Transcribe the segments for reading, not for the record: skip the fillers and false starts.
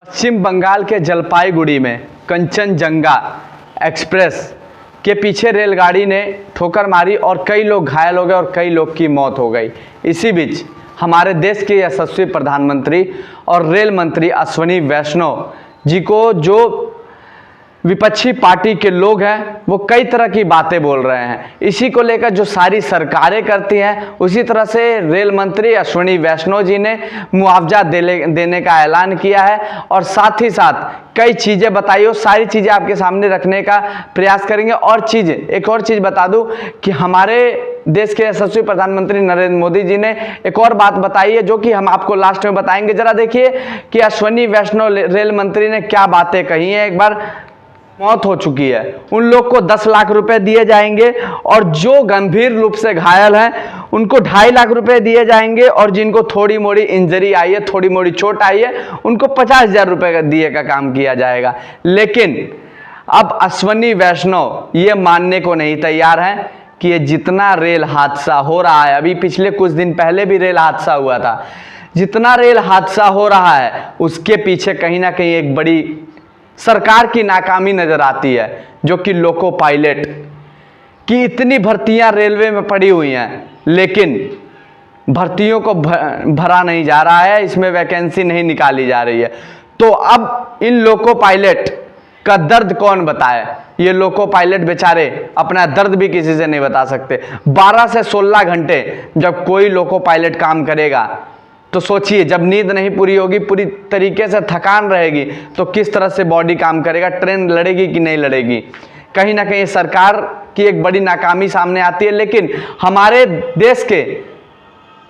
पश्चिम बंगाल के जलपाईगुड़ी में कंचनजंगा एक्सप्रेस के पीछे रेलगाड़ी ने ठोकर मारी और कई लोग घायल हो गए और कई लोग की मौत हो गई। इसी बीच हमारे देश के यशस्वी प्रधानमंत्री और रेल मंत्री अश्विनी वैष्णव जी को जो विपक्षी पार्टी के लोग हैं वो कई तरह की बातें बोल रहे हैं। इसी को लेकर जो सारी सरकारें करती हैं उसी तरह से रेल मंत्री अश्विनी वैष्णव जी ने मुआवजा देने का ऐलान किया है और साथ ही साथ कई चीज़ें बताई। सारी चीज़ें आपके सामने रखने का प्रयास करेंगे। और एक और चीज़ बता दूं कि हमारे देश के यशस्वी प्रधानमंत्री नरेंद्र मोदी जी ने एक और बात बताई है जो कि हम आपको लास्ट में बताएंगे। जरा देखिए कि अश्विनी वैष्णव रेल मंत्री ने क्या बातें कही हैं। एक बार मौत हो चुकी है, उन लोग को 10 लाख रुपए दिए जाएंगे और जो गंभीर रूप से घायल हैं उनको 2.5 लाख रुपए दिए जाएंगे और जिनको थोड़ी मोड़ी इंजरी आई है, थोड़ी मोड़ी चोट आई है, उनको 50,000 रुपए दिए का काम किया जाएगा। लेकिन अब अश्विनी वैष्णव ये मानने को नहीं तैयार हैं कि ये जितना रेल हादसा हो रहा है, अभी पिछले कुछ दिन पहले भी रेल हादसा हुआ था, जितना रेल हादसा हो रहा है उसके पीछे कहीं ना कहीं एक बड़ी सरकार की नाकामी नजर आती है, जो कि लोको पायलट की इतनी भर्तियां रेलवे में पड़ी हुई हैं लेकिन भर्तियों को भरा नहीं जा रहा है, इसमें वैकेंसी नहीं निकाली जा रही है। तो अब इन लोको पायलट का दर्द कौन बताए। ये लोको पायलट बेचारे अपना दर्द भी किसी से नहीं बता सकते। 12 से 16 घंटे जब कोई लोको पायलट काम करेगा तो सोचिए, जब नींद नहीं पूरी होगी, पूरी तरीके से थकान रहेगी, तो किस तरह से बॉडी काम करेगा, ट्रेन लड़ेगी कि नहीं लड़ेगी। कहीं ना कहीं सरकार की एक बड़ी नाकामी सामने आती है। लेकिन हमारे देश के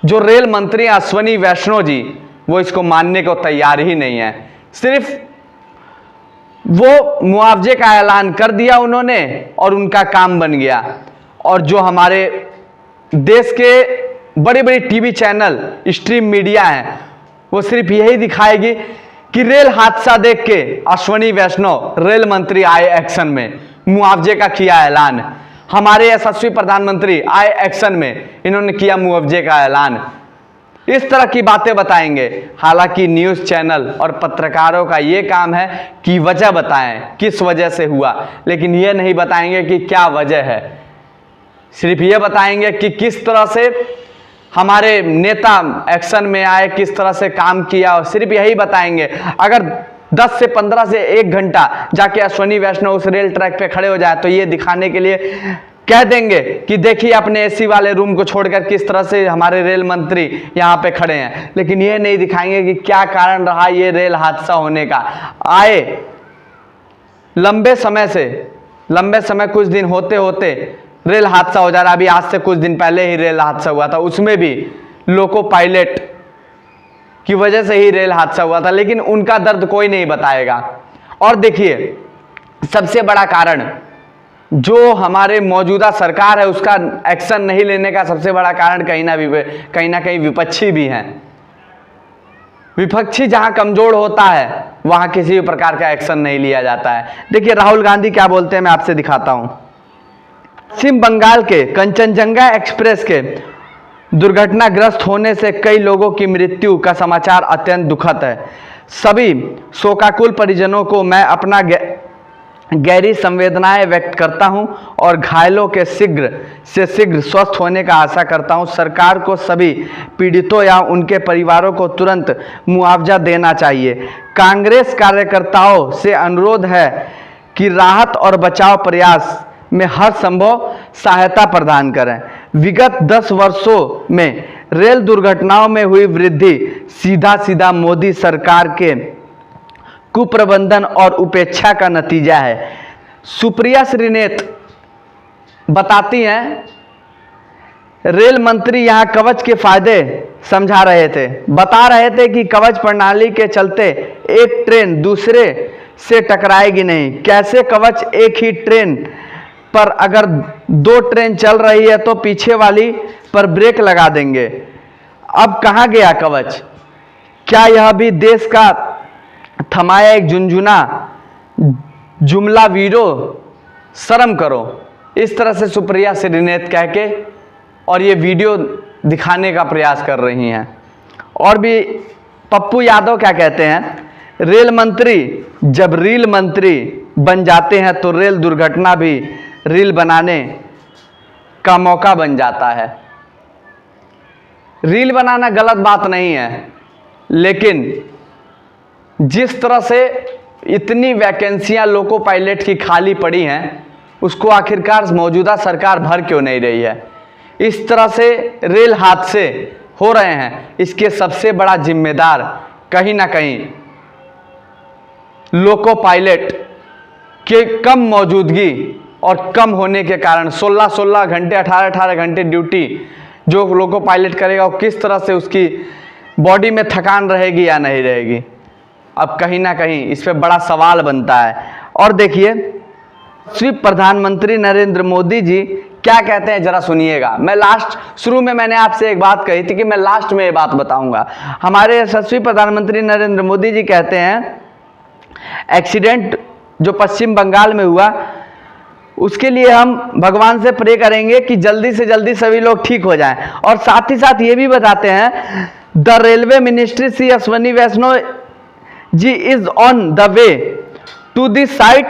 जो रेल मंत्री अश्विनी वैष्णव जी वो इसको मानने को तैयार ही नहीं है। सिर्फ वो मुआवजे का ऐलान कर दिया उन्होंने और उनका काम बन गया। और जो हमारे देश के बड़े बड़े टीवी चैनल, स्ट्रीम मीडिया हैं, वो सिर्फ यही दिखाएगी कि रेल हादसा देख के अश्विनी वैष्णव रेल मंत्री आए एक्शन में, मुआवजे का किया ऐलान। हमारे यशस्वी प्रधानमंत्री आए एक्शन में, इन्होंने किया मुआवजे का ऐलान। इस तरह की बातें बताएंगे। हालांकि न्यूज़ चैनल और पत्रकारों का ये काम है कि वजह बताएं, किस वजह से हुआ, लेकिन ये नहीं बताएंगे कि क्या वजह है। सिर्फ ये बताएंगे कि किस तरह से हमारे नेता एक्शन में आए, किस तरह से काम किया, और सिर्फ यही बताएंगे। अगर 10 से 15 से 1 घंटा जाके अश्विनी वैष्णव उस रेल ट्रैक पे खड़े हो जाए तो ये दिखाने के लिए कह देंगे कि देखिए अपने एसी वाले रूम को छोड़कर किस तरह से हमारे रेल मंत्री यहाँ पे खड़े हैं। लेकिन ये नहीं दिखाएंगे कि क्या कारण रहा ये रेल हादसा होने का। आए लंबे समय कुछ दिन होते होते रेल हादसा हो जा रहा। अभी आज से कुछ दिन पहले ही रेल हादसा हुआ था, उसमें भी लोको पायलट की वजह से ही रेल हादसा हुआ था, लेकिन उनका दर्द कोई नहीं बताएगा। और देखिए, सबसे बड़ा कारण जो हमारे मौजूदा सरकार है उसका एक्शन नहीं लेने का सबसे बड़ा कारण कहीं ना कहीं विपक्षी भी हैं। विपक्षी जहां कमजोर होता है वहां किसी भी प्रकार का एक्शन नहीं लिया जाता है। देखिए राहुल गांधी क्या बोलते हैं, मैं आपसे दिखाता हूं। पश्चिम बंगाल के कंचनजंगा एक्सप्रेस के दुर्घटनाग्रस्त होने से कई लोगों की मृत्यु का समाचार अत्यंत दुखद है। सभी शोकाकुल परिजनों को मैं अपना गहरी संवेदनाएं व्यक्त करता हूं और घायलों के शीघ्र से शीघ्र स्वस्थ होने का आशा करता हूं। सरकार को सभी पीड़ितों या उनके परिवारों को तुरंत मुआवजा देना चाहिए। कांग्रेस कार्यकर्ताओं से अनुरोध है कि राहत और बचाव प्रयास में हर संभव सहायता प्रदान करें। विगत 10 वर्षों में रेल दुर्घटनाओं में हुई वृद्धि सीधा मोदी सरकार के कुप्रबंधन और उपेक्षा का नतीजा है। सुप्रिया श्रीनेत बताती हैं, रेल मंत्री यहां कवच के फायदे समझा रहे थे, बता रहे थे कि कवच प्रणाली के चलते एक ट्रेन दूसरे से टकराएगी नहीं। कैसे कवच, एक ही ट्रेन पर अगर 2 ट्रेन चल रही है तो पीछे वाली पर ब्रेक लगा देंगे। अब कहां गया कवच? क्या यह भी देश का थमाया एक झुनझुना जुमला वीरो? शर्म करो। इस तरह से सुप्रिया श्रीनेत कह के और ये वीडियो दिखाने का प्रयास कर रही हैं। और भी पप्पू यादव क्या कहते हैं, रेल मंत्री जब रील मंत्री बन जाते हैं तो रेल दुर्घटना भी रील बनाने का मौका बन जाता है। रील बनाना गलत बात नहीं है, लेकिन जिस तरह से इतनी वैकेंसियां लोको पायलट की खाली पड़ी हैं, उसको आखिरकार मौजूदा सरकार भर क्यों नहीं रही है। इस तरह से रेल हादसे हो रहे हैं, इसके सबसे बड़ा जिम्मेदार कहीं ना कहीं लोको पायलट के कम मौजूदगी और कम होने के कारण 16-16 घंटे 18-18 घंटे ड्यूटी जो लोको पायलट करेगा, वो किस तरह से उसकी बॉडी में थकान रहेगी या नहीं रहेगी। अब कहीं ना कहीं इस पे बड़ा सवाल बनता है। और देखिए श्री प्रधानमंत्री नरेंद्र मोदी जी क्या कहते हैं, जरा सुनिएगा। मैं शुरू में मैंने आपसे एक बात कही थी कि मैं लास्ट में ये बात बताऊंगा। हमारे यशस्वी प्रधानमंत्री नरेंद्र मोदी जी कहते हैं एक्सीडेंट जो पश्चिम बंगाल में हुआ, उसके लिए हम भगवान से प्रे करेंगे कि जल्दी से जल्दी सभी लोग ठीक हो जाएं। और साथ ही साथ ये भी बताते हैं the railway ministry Shri Ashwini Vaishnaw ji is on the way to the site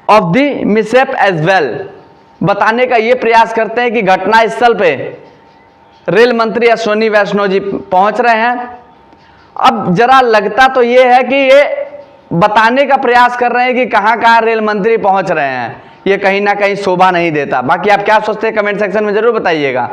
of the mishap as well. बताने का ये प्रयास करते हैं कि घटना स्थल पे रेल मंत्री अश्वनी वैष्णव जी पहुंच रहे हैं। अब जरा लगता तो ये है कि ये बताने का प्रयास कर रहे हैं कि कहां कहां रेल मंत्री पहुंच रहे हैं, ये कहीं ना कहीं शोभा नहीं देता। बाकी आप क्या सोचते हैं कमेंट सेक्शन में जरूर बताइएगा।